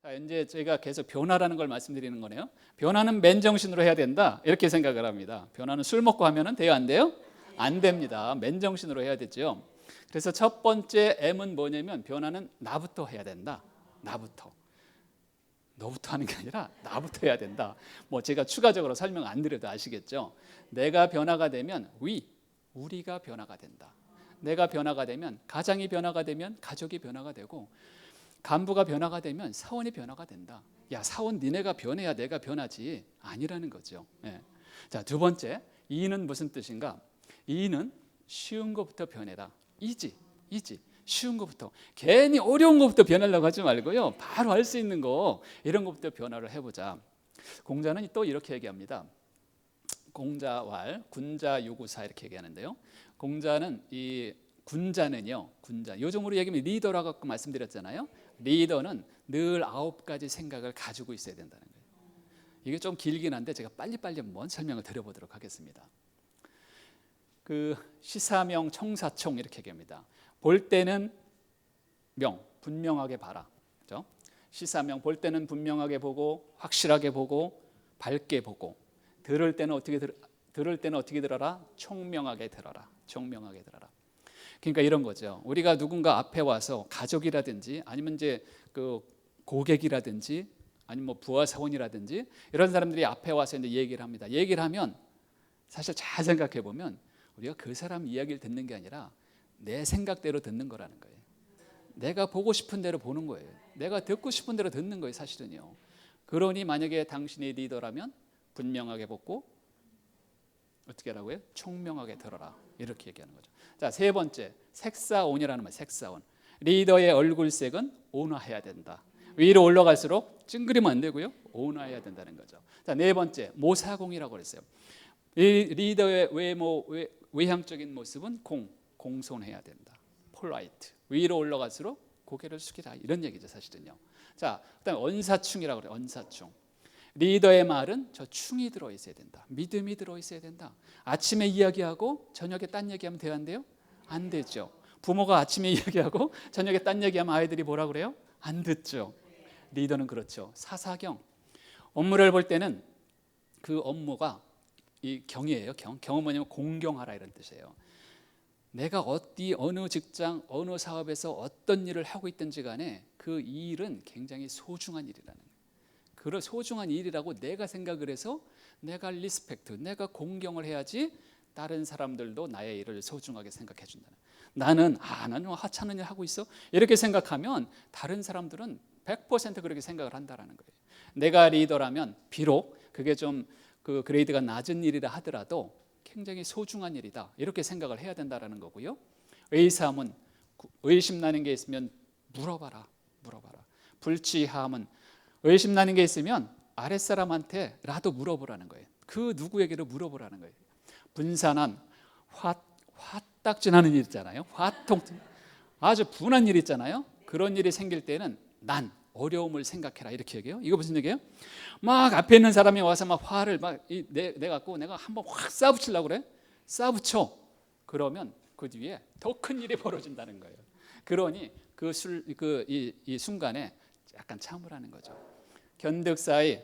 자, 이제 저희가 계속 변화라는 걸 말씀드리는 거네요. 변화는 맨정신으로 해야 된다 이렇게 생각을 합니다. 변화는 술 먹고 하면은 돼요, 안 돼요? 안 됩니다. 맨정신으로 해야 되죠. 그래서 첫 번째 M은 뭐냐면 변화는 나부터 해야 된다. 나부터. 너부터 하는 게 아니라 나부터 해야 된다. 뭐 제가 추가적으로 설명 안 드려도 아시겠죠. 내가 변화가 되면 우리가 변화가 된다. 내가 변화가 되면 가장이 변화가 되면 가족이 변화가 되고, 간부가 변화가 되면 사원이 변화가 된다. 야, 사원 니네가 변해야 내가 변하지 아니라는 거죠. 예. 자, 두 번째 E는 무슨 뜻인가? E는 쉬운 것부터 변해라. 이지 쉬운 것부터, 괜히 어려운 것부터 변하려고 하지 말고요, 바로 할 수 있는 거 이런 것부터 변화를 해보자. 공자는 또 이렇게 얘기합니다. 공자왈 군자유구사 이렇게 얘기하는데요. 공자는 이 군자는요, 군자 요즘으로 얘기하면 리더라고 말씀드렸잖아요. 리더는 늘 9가지 생각을 가지고 있어야 된다는 거예요. 이게 좀 길긴 한데 제가 빨리빨리 한번 설명을 드려보도록 하겠습니다. 그 시사명 청사총 이렇게 얘기합니다. 볼 때는 명, 분명하게 봐라. 그렇죠? 시사명, 볼 때는 분명하게 보고 확실하게 보고 밝게 보고, 들을 때는 어떻게 들어라? 총명하게 들어라. 총명하게 들어라. 그러니까 이런 거죠. 우리가 누군가 앞에 와서 가족이라든지 아니면 이제 그 고객이라든지 아니면 뭐 부하 사원이라든지 이런 사람들이 앞에 와서 이제 얘기를 합니다. 얘기를 하면 사실 잘 생각해 보면 우리가 그 사람 이야기를 듣는 게 아니라 내 생각대로 듣는 거라는 거예요. 내가 보고 싶은 대로 보는 거예요. 내가 듣고 싶은 대로 듣는 거예요, 사실은요. 그러니 만약에 당신이 리더라면 분명하게 보고 어떻게 하라고요? 총명하게 들어라. 이렇게 얘기하는 거죠. 자, 세 번째, 색사온이라는 말. 색사온. 리더의 얼굴색은 온화해야 된다. 위로 올라갈수록 찡그리면 안 되고요, 온화해야 된다는 거죠. 자, 네 번째, 모사공이라고 그랬어요. 이 리더의 외향적인 모습은 공손해야 된다. 폴라이트. 위로 올라갈수록 고개를 숙이라. 이런 얘기죠, 사실은요. 자, 그다음에 언사충이라고 그래요. 언사충. 리더의 말은 저 충이 들어있어야 된다. 믿음이 들어있어야 된다. 아침에 이야기하고 저녁에 딴 얘기하면 돼요, 안 돼요? 안 되죠. 부모가 아침에 이야기하고 저녁에 딴 얘기하면 아이들이 뭐라 그래요? 안 듣죠. 리더는 그렇죠. 사사경. 업무를 볼 때는 그 업무가 이 경이에요. 경은 뭐냐면 공경하라 이런 뜻이에요. 내가 어느 직장, 어느 사업에서 어떤 일을 하고 있든지 간에 그 일은 굉장히 소중한 일이라는 거예요. 그런 소중한 일이라고 내가 생각을 해서 내가 리스펙트, 내가 공경을 해야지 다른 사람들도 나의 일을 소중하게 생각해 준다는. 나는 하찮은 일 하고 있어? 이렇게 생각하면 다른 사람들은 100% 그렇게 생각을 한다는 거예요. 내가 리더라면 비록 그게 좀 그 그레이드가 낮은 일이라 하더라도 굉장히 소중한 일이다. 이렇게 생각을 해야 된다는 거고요. 의삼은 의심나는 게 있으면 물어봐라. 불치함은 의심나는 게 있으면 아랫사람한테라도 물어보라는 거예요. 그 누구에게도 물어보라는 거예요. 분산한 화딱지나는 일 있잖아요. 아주 분한 일 있잖아요. 그런 일이 생길 때는 난 어려움을 생각해라 이렇게 얘기해요. 이거 무슨 얘기예요? 막 앞에 있는 사람이 와서 막 화를 내가 한번 확 쏴붙이려고 그래. 쏴붙여. 그러면 그 뒤에 더 큰 일이 벌어진다는 거예요. 그러니 이 순간에 약간 참으라는 거죠. 견득사이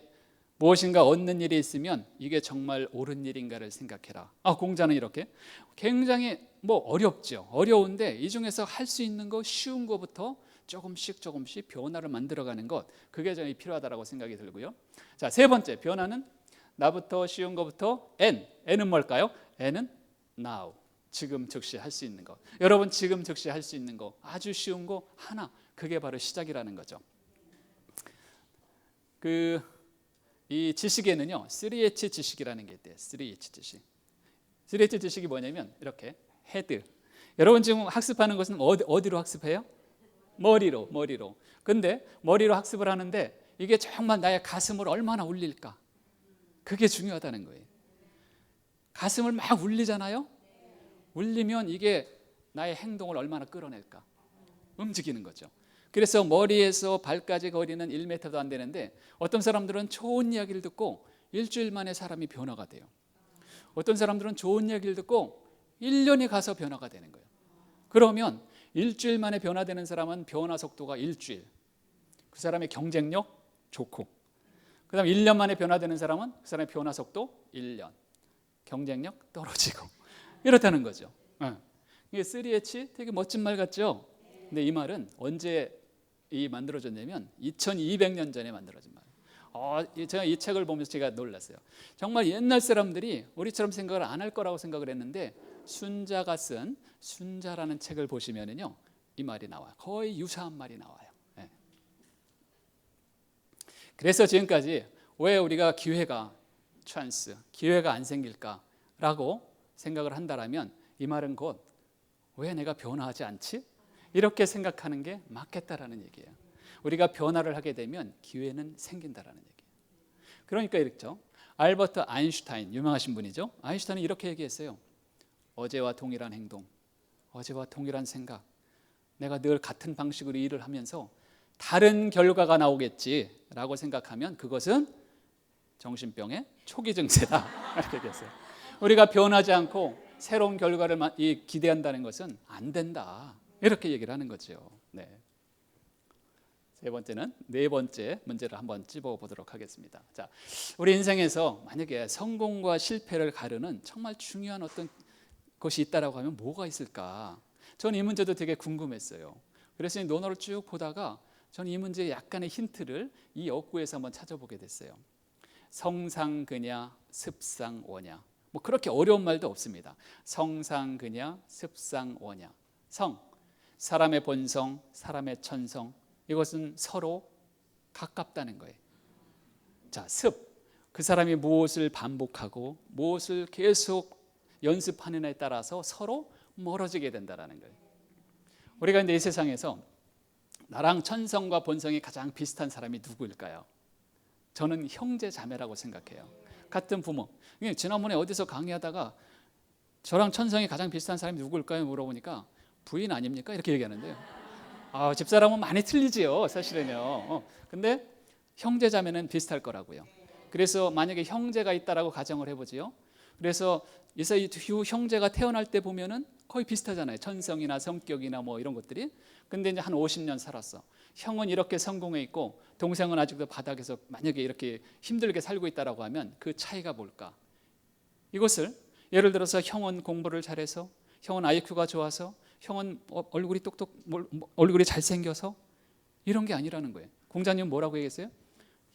무엇인가 얻는 일이 있으면 이게 정말 옳은 일인가를 생각해라. 공자는 이렇게 굉장히 어렵죠. 어려운데 이 중에서 할 수 있는 거 쉬운 거부터 조금씩 변화를 만들어가는 것, 그게 저희 필요하다고 생각이 들고요. 자, 세 번째 변화는 나부터 쉬운 것부터 N은 뭘까요? N은 now, 지금 즉시 할 수 있는 것. 여러분 지금 즉시 할 수 있는 거 아주 쉬운 거 하나, 그게 바로 시작이라는 거죠. 이 지식에는요 3H 지식이라는 게 있대요. 3H 지식. 3H 지식이 뭐냐면 이렇게 헤드. 여러분 지금 학습하는 것은 어디로 학습해요? 머리로. 근데 머리로 학습을 하는데 이게 정말 나의 가슴을 얼마나 울릴까? 그게 중요하다는 거예요. 가슴을 막 울리잖아요. 울리면 이게 나의 행동을 얼마나 끌어낼까? 움직이는 거죠. 그래서 머리에서 발까지 거리는 1m도 안 되는데 어떤 사람들은 좋은 이야기를 듣고 일주일 만에 사람이 변화가 돼요. 어떤 사람들은 좋은 이야기를 듣고 1년이 가서 변화가 되는 거예요. 그러면 일주일 만에 변화되는 사람은 변화 속도가 일주일, 그 사람의 경쟁력 좋고, 그 다음 1년 만에 변화되는 사람은 그 사람의 변화 속도 1년, 경쟁력 떨어지고 이렇다는 거죠. 이게 3H 되게 멋진 말 같죠? 근데 이 말은 언제 만들어졌냐면 2200년 전에 만들어진 말. 제가 이 책을 보면서 제가 놀랐어요. 정말 옛날 사람들이 우리처럼 생각을 안 할 거라고 생각을 했는데 순자가 쓴 순자라는 책을 보시면은요, 이 말이 나와요. 거의 유사한 말이 나와요. 그래서 지금까지 왜 우리가 기회가 안 생길까라고 생각을 한다라면 이 말은 곧 왜 내가 변화하지 않지? 이렇게 생각하는 게 맞겠다라는 얘기예요. 우리가 변화를 하게 되면 기회는 생긴다라는 얘기예요. 그러니까 이렇죠. 알버트 아인슈타인, 유명하신 분이죠. 아인슈타인은 이렇게 얘기했어요. 어제와 동일한 행동, 어제와 동일한 생각, 내가 늘 같은 방식으로 일을 하면서 다른 결과가 나오겠지라고 생각하면 그것은 정신병의 초기 증세다. 이렇게 얘기했어요. 우리가 변하지 않고 새로운 결과를 기대한다는 것은 안 된다. 이렇게 얘기를 하는 거죠. 네. 세 번째는 네 번째 문제를 한번 찝어보도록 하겠습니다. 자, 우리 인생에서 만약에 성공과 실패를 가르는 정말 중요한 어떤 것이 있다라고 하면 뭐가 있을까? 저는 이 문제도 되게 궁금했어요. 그래서 이 논어를 쭉 보다가 저는 이 문제의 약간의 힌트를 이 어구에서 한번 찾아보게 됐어요. 성상그냐 습상원야. 뭐 그렇게 어려운 말도 없습니다. 성상그냐 습상원야. 성, 사람의 본성, 사람의 천성, 이것은 서로 가깝다는 거예요. 자, 습, 그 사람이 무엇을 반복하고 무엇을 계속 연습하느냐에 따라서 서로 멀어지게 된다는 거예요. 우리가 근데 이 세상에서 나랑 천성과 본성이 가장 비슷한 사람이 누구일까요? 저는 형제 자매라고 생각해요. 같은 부모. 지난번에 어디서 강의하다가 저랑 천성이 가장 비슷한 사람이 누구일까요? 물어보니까 부인 아닙니까? 이렇게 얘기하는데요. 집사람은 많이 틀리지요, 사실은요. 근데 형제 자매는 비슷할 거라고요. 그래서 만약에 형제가 있다라고 가정을 해보지요. 그래서 이사이 두 형제가 태어날 때 보면은 거의 비슷하잖아요. 천성이나 성격이나 뭐 이런 것들이. 근데 이제 한 50년 살았어. 형은 이렇게 성공해 있고 동생은 아직도 바닥에서 만약에 이렇게 힘들게 살고 있다라고 하면 그 차이가 뭘까? 이것을 예를 들어서 형은 공부를 잘해서, 형은 IQ가 좋아서, 형은 얼굴이 잘생겨서 이런 게 아니라는 거예요. 공자님 뭐라고 얘기했어요?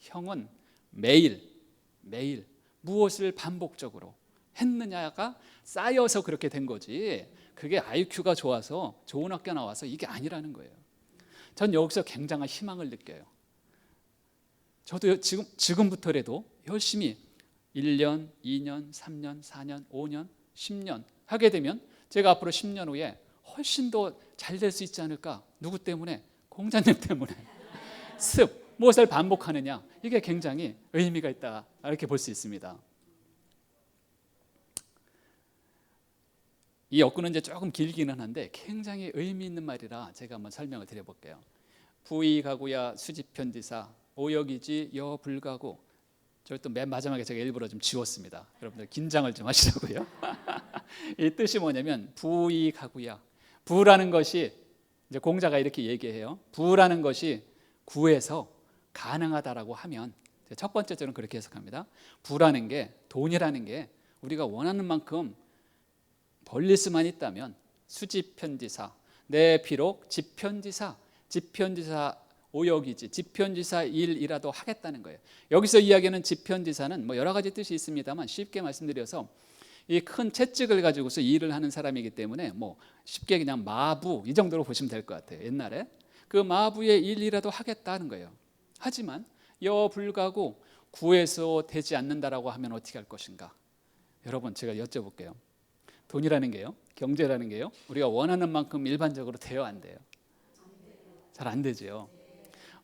형은 매일 무엇을 반복적으로 했느냐가 쌓여서 그렇게 된 거지, 그게 IQ가 좋아서 좋은 학교 나와서 이게 아니라는 거예요. 전 여기서 굉장한 희망을 느껴요. 저도 지금부터라도 열심히 1년, 2년, 3년, 4년, 5년, 10년 하게 되면 제가 앞으로 10년 후에 훨씬 더 잘 될 수 있지 않을까? 누구 때문에? 공자님 때문에. 습, 무엇을 반복하느냐, 이게 굉장히 의미가 있다, 이렇게 볼 수 있습니다. 이 어구는 이제 조금 길기는 한데 굉장히 의미 있는 말이라 제가 한번 설명을 드려볼게요. 부의가구야 수지편지사 오역이지 여불가구. 저기 또 맨 마지막에 제가 일부러 좀 지웠습니다. 여러분들 긴장을 좀 하시라고요. 이 뜻이 뭐냐면 부의가구야. 부라는 것이 이제 공자가 이렇게 얘기해요. 부라는 것이 구해서 가능하다라고 하면, 첫 번째 저는 그렇게 해석합니다. 부라는 게, 돈이라는 게 우리가 원하는 만큼 벌릴 수만 있다면 수지편지사, 내 비록 지편지사 오역이지 지편지사 일이라도 하겠다는 거예요. 여기서 이야기하는 지편지사는 뭐 여러 가지 뜻이 있습니다만 쉽게 말씀드려서 이 큰 채찍을 가지고서 일을 하는 사람이기 때문에 뭐 쉽게 그냥 마부 이 정도로 보시면 될 것 같아요. 옛날에 그 마부의 일이라도 하겠다는 거예요. 하지만 여불가구, 구해서 되지 않는다라고 하면 어떻게 할 것인가? 여러분, 제가 여쭤볼게요. 돈이라는 게요, 경제라는 게요, 우리가 원하는 만큼 일반적으로 돼요, 안 돼요? 잘 안 되죠.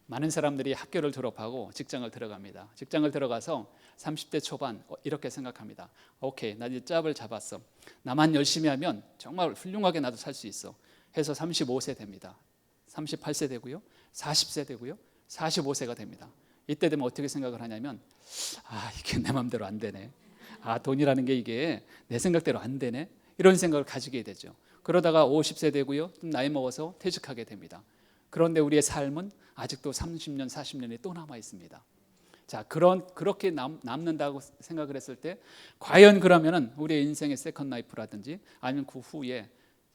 많은 사람들이 학교를 졸업하고 직장을 들어갑니다. 직장을 들어가서 30대 초반 이렇게 생각합니다. 오케이, 나 이제 짭을 잡았어. 나만 열심히 하면 정말 훌륭하게 나도 살 수 있어. 해서 35세 됩니다. 38세 되고요, 40세 되고요, 45세가 됩니다. 이때 되면 어떻게 생각을 하냐면, 이게 내 마음대로 안 되네. 돈이라는 게 이게 내 생각대로 안 되네. 이런 생각을 가지게 되죠. 그러다가 50세 되고요, 좀 나이 먹어서 퇴직하게 됩니다. 그런데 우리의 삶은 아직도 30년, 40년이 또 남아 있습니다. 자, 그렇게 남는다고 생각을 했을 때 과연 그러면은 우리의 인생의 세컨 라이프라든지 아니면 그 후에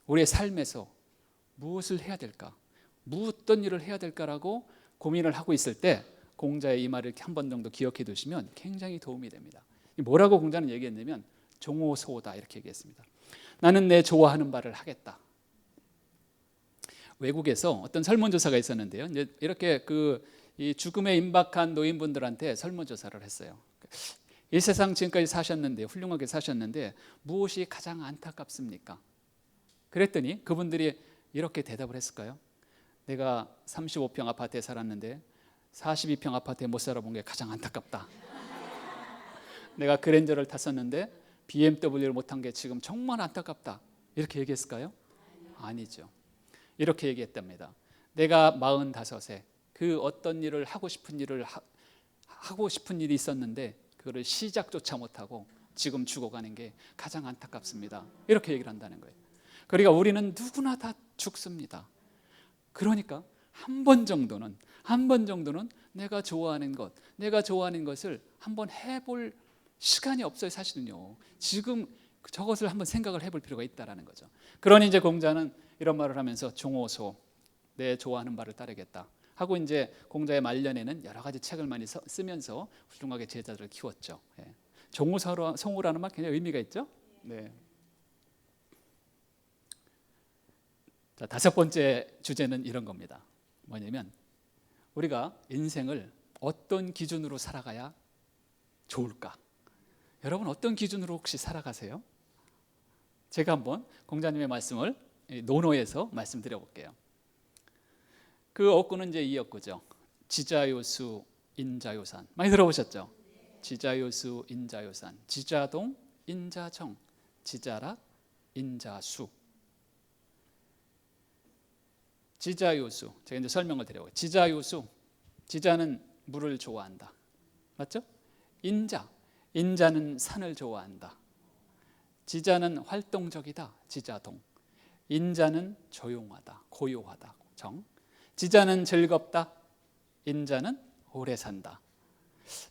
우리의 삶에서 무엇을 해야 될까? 어떤 일을 해야 될까라고 고민을 하고 있을 때 공자의 이 말을 이렇게 한 번 정도 기억해 두시면 굉장히 도움이 됩니다. 뭐라고 공자는 얘기했냐면 종오소다 이렇게 얘기했습니다. 나는 내 좋아하는 바를 하겠다. 외국에서 어떤 설문조사가 있었는데요. 이렇게 이 죽음에 임박한 노인분들한테 설문조사를 했어요. 이 세상 지금까지 사셨는데 훌륭하게 사셨는데 무엇이 가장 안타깝습니까? 그랬더니 그분들이 이렇게 대답을 했을까요? 내가 35평 아파트에 살았는데 42평 아파트에 못 살아본 게 가장 안타깝다. 내가 그랜저를 탔었는데 BMW를 못 탄 게 지금 정말 안타깝다. 이렇게 얘기했을까요? 아니죠. 이렇게 얘기했답니다. 내가 45세 그 어떤 일을 하고 싶은 일이 있었는데 그거를 시작조차 못하고 지금 죽어가는 게 가장 안타깝습니다. 이렇게 얘기를 한다는 거예요. 그러니까 우리는 누구나 다 죽습니다. 그러니까 한 번 정도는 내가 좋아하는 것을 한번 해볼 시간이 없어요. 사실은요. 지금 저것을 한번 생각을 해볼 필요가 있다라는 거죠. 그러니 이제 공자는 이런 말을 하면서 종오소 내 좋아하는 바를 따르겠다 하고 이제 공자의 말년에는 여러 가지 책을 많이 쓰면서 훌륭하게 제자들을 키웠죠. 종오소라는 말 굉장히 의미가 있죠. 네. 자, 다섯 번째 주제는 이런 겁니다. 뭐냐면 우리가 인생을 어떤 기준으로 살아가야 좋을까? 여러분 어떤 기준으로 혹시 살아가세요? 제가 한번 공자님의 말씀을 논어에서 말씀드려 볼게요. 그 어구는 이제 이 어구죠. 지자요수 인자요산 많이 들어보셨죠? 지자요수 인자요산 지자동 인자정 지자락 인자수. 지자요수 제가 이제 설명을 드려볼게요. 지자요수 지자는 물을 좋아한다. 맞죠? 인자는 산을 좋아한다. 지자는 활동적이다. 지자동. 인자는 조용하다. 고요하다. 정. 지자는 즐겁다. 인자는 오래 산다.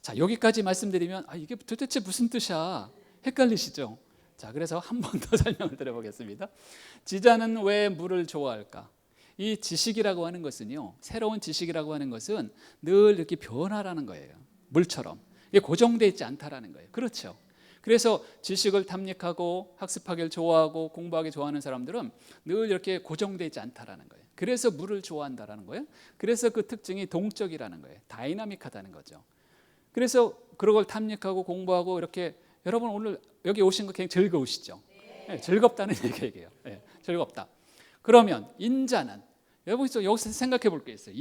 자, 여기까지 말씀드리면 이게 도대체 무슨 뜻이야? 헷갈리시죠? 자, 그래서 한 번 더 설명을 드려보겠습니다. 지자는 왜 물을 좋아할까? 이 지식이라고 하는 것은요, 새로운 지식이라고 하는 것은 늘 이렇게 변화라는 거예요. 물처럼. 이게 고정되어 있지 않다라는 거예요. 그렇죠? 그래서 지식을 탐닉하고 학습하기를 좋아하고 공부하기 좋아하는 사람들은 늘 이렇게 고정되어 있지 않다라는 거예요. 그래서 물을 좋아한다라는 거예요. 그래서 그 특징이 동적이라는 거예요. 다이나믹하다는 거죠. 그래서 그런 걸 탐닉하고 공부하고 이렇게 여러분 오늘 여기 오신 거 굉장히 즐거우시죠? 네, 즐겁다는 얘기예요. 네, 즐겁다. 그러면 인자는 여러분 여기서 생각해 볼 게 있어요.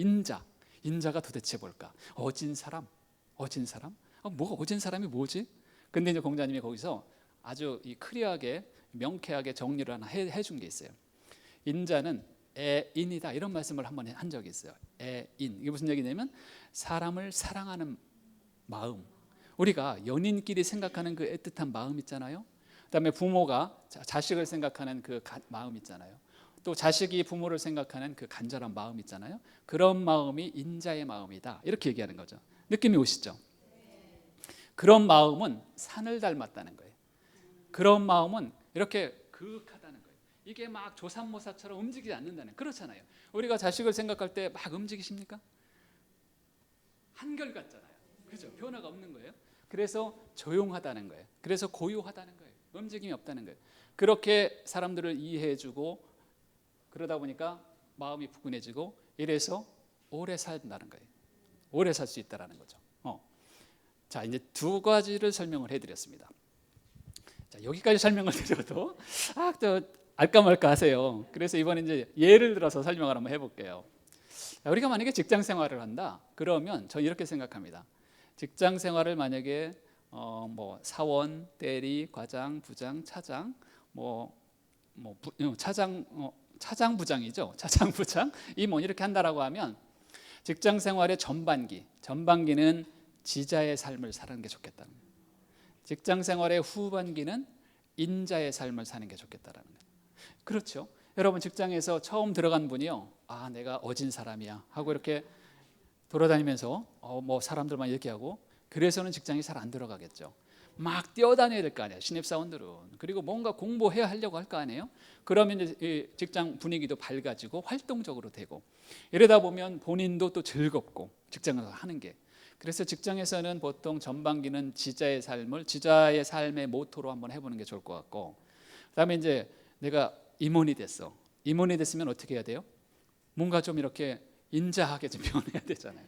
인자가 도대체 뭘까? 어진 사람. 뭐가 어진 사람이 뭐지? 근데 이제 공자님이 거기서 아주 이 클리어하게 명쾌하게 정리를 하나 해준 게 있어요. 인자는 애인이다 이런 말씀을 한번 한 적이 있어요. 애인 이게 무슨 얘기냐면 사람을 사랑하는 마음. 우리가 연인끼리 생각하는 그 애틋한 마음 있잖아요. 그다음에 부모가 자식을 생각하는 그 마음 있잖아요. 또 자식이 부모를 생각하는 그 간절한 마음 있잖아요. 그런 마음이 인자의 마음이다 이렇게 얘기하는 거죠. 느낌이 오시죠? 그런 마음은 산을 닮았다는 거예요. 그런 마음은 이렇게 그윽하다는 거예요. 이게 막 조삼모사처럼 움직이지 않는다는, 그렇잖아요. 우리가 자식을 생각할 때 막 움직이십니까? 한결 같잖아요. 그죠? 변화가 없는 거예요. 그래서 조용하다는 거예요. 그래서 고요하다는 거예요. 움직임이 없다는 거예요. 그렇게 사람들을 이해해주고 그러다 보니까 마음이 부근해지고 이래서 오래 산다는 거예요. 오래 살 수 있다는 거죠. 자, 이제 두 가지를 설명을 해드렸습니다. 자, 여기까지 설명을 드려도 또 알까 말까 하세요. 그래서 이번에 이제 예를 들어서 설명을 한번 해볼게요. 자, 우리가 만약에 직장 생활을 한다. 그러면 저 이렇게 생각합니다. 직장 생활을 만약에 뭐 사원, 대리, 과장, 부장, 차장, 차장 부장이죠. 차장 부장 임원 이렇게 한다라고 하면 직장 생활의 전반기는 지자의 삶을 사는 게 좋겠다는 거예요. 직장 생활의 후반기는 인자의 삶을 사는 게 좋겠다라는 거예요. 그렇죠. 여러분 직장에서 처음 들어간 분이요, 내가 어진 사람이야 하고 이렇게 돌아다니면서 뭐 사람들만 얘기하고 그래서는 직장이 잘 안 들어가겠죠. 막 뛰어다녀야 될 거 아니에요. 신입사원들은. 그리고 뭔가 공부해야 하려고 할 거 아니에요. 그러면 이제 이 직장 분위기도 밝아지고 활동적으로 되고 이러다 보면 본인도 또 즐겁고 직장에서 하는 게. 그래서 직장에서는 보통 전반기는 지자의 삶의 모토로 한번 해보는 게 좋을 것 같고, 그다음에 이제 내가 임원이 됐어. 임원이 됐으면 어떻게 해야 돼요? 뭔가 좀 이렇게 인자하게 좀 변해야 되잖아요.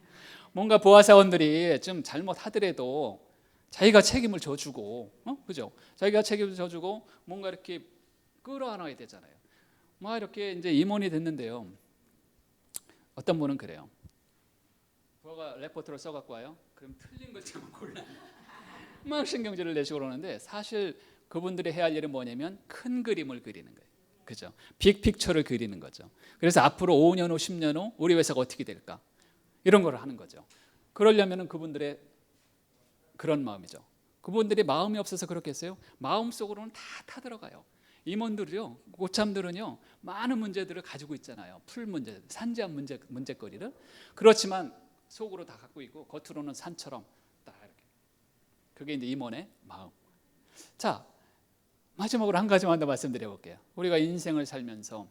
뭔가 부하 사원들이 좀 잘못하더라도 자기가 책임을 져주고, 그죠? 자기가 책임을 져주고 뭔가 이렇게 끌어안아야 되잖아요. 막 이렇게 이제 임원이 됐는데요. 어떤 분은 그래요. 부하가 레포트를 써갖고 와요. 그럼 틀린 글자만 골라. 막 신경질을 내시고 그러는데 사실 그분들이 해야 할 일은 뭐냐면 큰 그림을 그리는 거예요. 그죠? 빅픽처를 그리는 거죠. 그래서 앞으로 5년 후, 10년 후 우리 회사가 어떻게 될까? 이런 걸 하는 거죠. 그러려면 그분들의 그런 마음이죠. 그분들이 마음이 없어서 그렇겠어요? 마음속으로는 다 타들어가요. 임원들이요, 고참들은요, 많은 문제들을 가지고 있잖아요. 풀 문제, 산재한 문제거리를. 그렇지만 속으로 다 갖고 있고 겉으로는 산처럼 딱 이렇게. 그게 이제 임원의 마음. 자, 마지막으로 한 가지만 더 말씀드려 볼게요. 우리가 인생을 살면서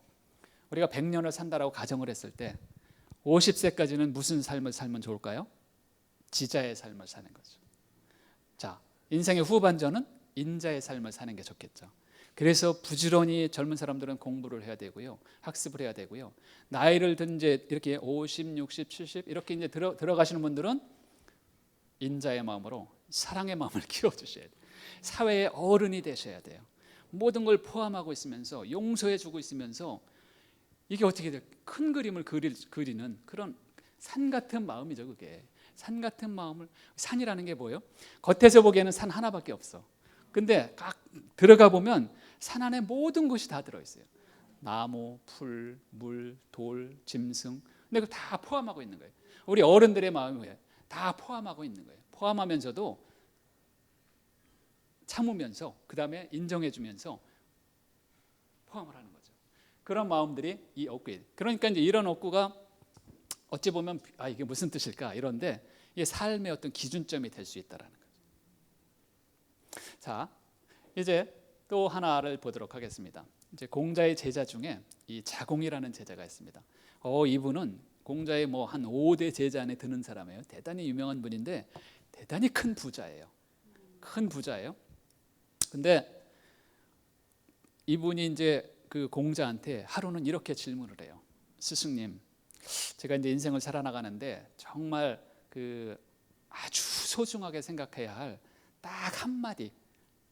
우리가 100년을 산다라고 가정을 했을 때 50세까지는 무슨 삶을 살면 좋을까요? 지자의 삶을 사는 거죠. 자, 인생의 후반전은 인자의 삶을 사는 게 좋겠죠. 그래서 부지런히 젊은 사람들은 공부를 해야 되고요. 학습을 해야 되고요. 나이를 든 이제 이렇게 50, 60, 70 이렇게 이제 들어가시는 분들은 인자의 마음으로 사랑의 마음을 키워 주셔야 돼요. 사회의 어른이 되셔야 돼요. 모든 걸 포함하고 있으면서 용서해 주고 있으면서 이게 어떻게 돼요? 큰 그림을 그리는 그런 산 같은 마음이죠, 그게. 산 같은 마음을, 산이라는 게 뭐예요? 겉에서 보기에는 산 하나밖에 없어. 근데 각 들어가 보면 산 안에 모든 것이 다 들어있어요. 나무, 풀, 물, 돌, 짐승. 근데 그걸 다 포함하고 있는 거예요. 우리 어른들의 마음이 다 포함하고 있는 거예요. 포함하면서도 참으면서 그 다음에 인정해주면서 포함을 하는 거죠. 그런 마음들이 이 억구예요. 그러니까 이제 이런 억구가 어찌 보면 이게 무슨 뜻일까 이런데 이게 삶의 어떤 기준점이 될 수 있다라는 거죠. 자, 이제 또 하나를 보도록 하겠습니다. 이제 공자의 제자 중에 이 자공이라는 제자가 있습니다. 이분은 공자의 뭐 한 5대 제자 안에 드는 사람이에요. 대단히 유명한 분인데 대단히 큰 부자예요. 큰 부자예요. 근데 이분이 이제 그 공자한테 하루는 이렇게 질문을 해요. 스승님, 제가 이제 인생을 살아나가는데 정말 그 아주 소중하게 생각해야 할 딱 한마디,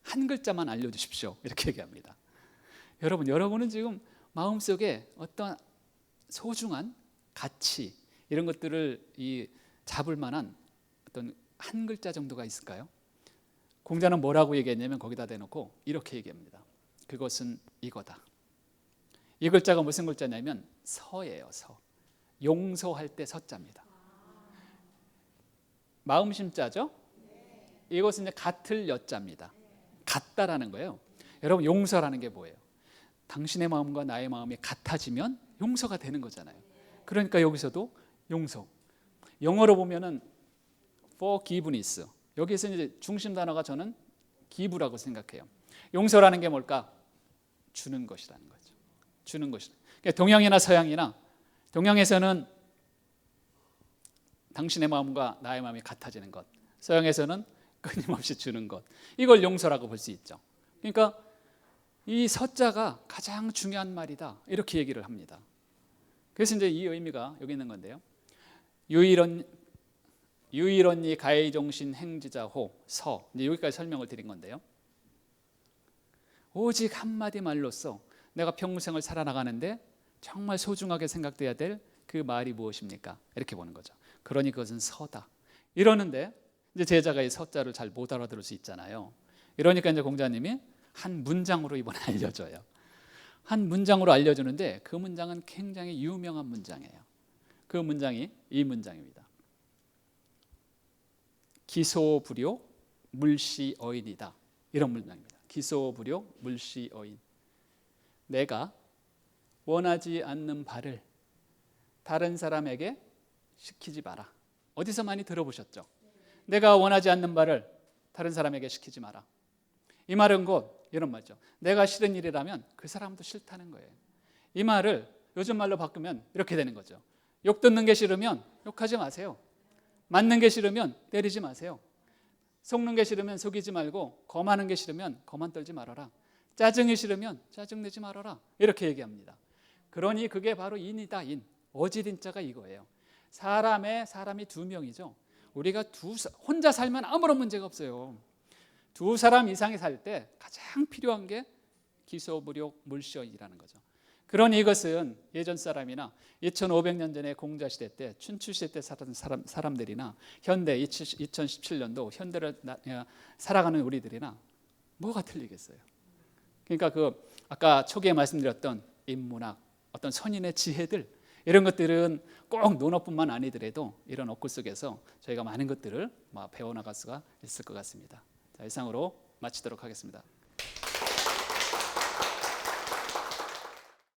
한 글자만 알려주십시오. 이렇게 얘기합니다. 여러분은 지금 마음속에 어떤 소중한 가치 이런 것들을 잡을 만한 어떤 한 글자 정도가 있을까요? 공자는 뭐라고 얘기했냐면 거기다 대놓고 이렇게 얘기합니다. 그것은 이거다. 이 글자가 무슨 글자냐면 서예요. 서. 용서할 때 서자입니다. 마음심자죠? 이것은 이제 같을 여자입니다. 같다라는 거예요. 여러분 용서라는 게 뭐예요? 당신의 마음과 나의 마음이 같아지면 용서가 되는 거잖아요. 그러니까 여기서도 용서. 영어로 보면은 forgiveness. 여기서 이제 중심 단어가 저는 give라고 생각해요. 용서라는 게 뭘까? 주는 것이라는 거죠. 주는 것이다. 그러니까 동양이나 서양이나 동양에서는 당신의 마음과 나의 마음이 같아지는 것, 서양에서는 끊임없이 주는 것, 이걸 용서라고 볼 수 있죠. 그러니까 이 서자가 가장 중요한 말이다 이렇게 얘기를 합니다. 그래서 이제 이 의미가 여기 있는 건데요. 유일언니 가해종신 행지자호 서, 이제 여기까지 설명을 드린 건데요. 오직 한마디 말로써 내가 평생을 살아나가는데 정말 소중하게 생각돼야 될 그 말이 무엇입니까? 이렇게 보는 거죠. 그러니 그것은 서다. 이러는데 이제 제자가 이 서자를 잘 못 알아들을 수 있잖아요. 이러니까 이제 공자님이 한 문장으로 이번에 알려줘요. 한 문장으로 알려주는데 그 문장은 굉장히 유명한 문장이에요. 그 문장이 이 문장입니다. 기소불효 물시어인이다. 이런 문장입니다. 기소불효 물시어인. 내가 원하지 않는 바를 다른 사람에게 시키지 마라. 어디서 많이 들어보셨죠? 내가 원하지 않는 바를 다른 사람에게 시키지 마라. 이 말은 곧 이런 말이죠. 내가 싫은 일이라면 그 사람도 싫다는 거예요. 이 말을 요즘 말로 바꾸면 이렇게 되는 거죠. 욕 듣는 게 싫으면 욕하지 마세요. 맞는 게 싫으면 때리지 마세요. 속는 게 싫으면 속이지 말고, 검하는 게 싫으면 검만 떨지 말아라. 짜증이 싫으면 짜증내지 말아라. 이렇게 얘기합니다. 그러니 그게 바로 인이다. 인. 어지린자가 이거예요. 사람이 두 명이죠. 우리가 혼자 살면 아무런 문제가 없어요. 두 사람 이상이 살 때 가장 필요한 게 기소무력 물시이라는 거죠. 그러니 이것은 예전 사람이나 2500년 전에 공자시대 때, 춘추시대 때 살았던 사람들이나 현대 2017년도 현대를 살아가는 우리들이나 뭐가 틀리겠어요. 그러니까 아까 초기에 말씀드렸던 인문학, 어떤 선인의 지혜들, 이런 것들은 꼭 논어뿐만 아니더라도 이런 어구 속에서 저희가 많은 것들을 배워나갈 수가 있을 것 같습니다. 자, 이상으로 마치도록 하겠습니다.